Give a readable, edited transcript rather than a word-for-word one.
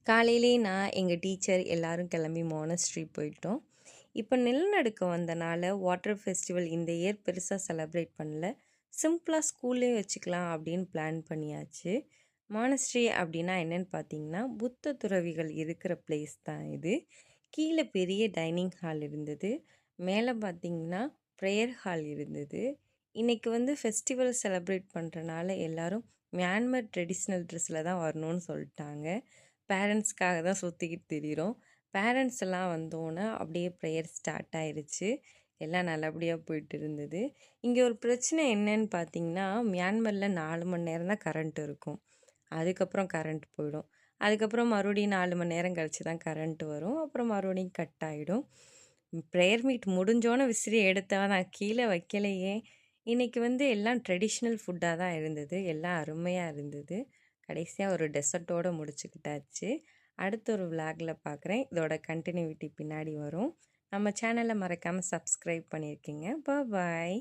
காலையிலேயே நான், எங்கள் டீச்சர் எல்லாரும் கிளம்பி மானஸ்ட்ரி போயிட்டோம். இப்போ நிலநடுக்க வந்தனால வாட்டர் ஃபெஸ்டிவல் இந்த இயர் பெருசாக செலப்ரேட் பண்ணல. சிம்பிளாக ஸ்கூல்லே வச்சுக்கலாம் அப்படின்னு பிளான் பண்ணியாச்சு. மானஸ்ட்ரி அப்படின்னா என்னன்னு பார்த்தீங்கன்னா, புத்த துறவிகள் இருக்கிற பிளேஸ் தான் இது. கீழே பெரிய டைனிங் ஹால் இருந்தது. மேலே பார்த்தீங்கன்னா ப்ரேயர் ஹால் இருந்தது. இன்றைக்கி வந்து ஃபெஸ்டிவல் செலப்ரேட் பண்ணுறனால எல்லாரும் மியான்மர் ட்ரெடிஷ்னல் ட்ரெஸ்ஸில் தான் வரணும்னு சொல்லிட்டாங்க. பேரண்ட்ஸ்க்காக தான் சுற்றிக்கிட்டு திரியிறோம். பேரண்ட்ஸ் எல்லாம் வந்தோன்னே அப்படியே ப்ரேயர் ஸ்டார்ட் ஆயிருச்சு. எல்லாம் நல்லபடியாக போயிட்டு இருந்தது. இங்கே ஒரு பிரச்சனை என்னன்னு பார்த்தீங்கன்னா, மியான்மரில் 4 மணி நேரம் தான் கரண்ட் இருக்கும். அதுக்கப்புறம் கரண்ட் போயிடும். அதுக்கப்புறம் மறுபடியும் 4 மணி நேரம் கழிச்சு தான் கரண்ட் வரும். அப்புறம் மறுபடியும் கட் ஆகிடும். ப்ரேயர் மீட் முடிஞ்சோன்னே விசிறி எடுத்தா நான் கீழே வைக்கலையே. இன்றைக்கி வந்து எல்லாம் ட்ரெடிஷ்னல் ஃபுட்டாக தான் இருந்தது. எல்லாம் அருமையாக இருந்தது. கடைசியாக ஒரு டெசர்ட்டோடு முடிச்சுக்கிட்டாச்சு. அடுத்த ஒரு விளாகில் பார்க்குறேன். இதோட கண்டினியூட்டி பின்னாடி வரும். நம்ம சேனலை மறக்காமல் சப்ஸ்கிரைப் பண்ணியிருக்கீங்க. பாய்.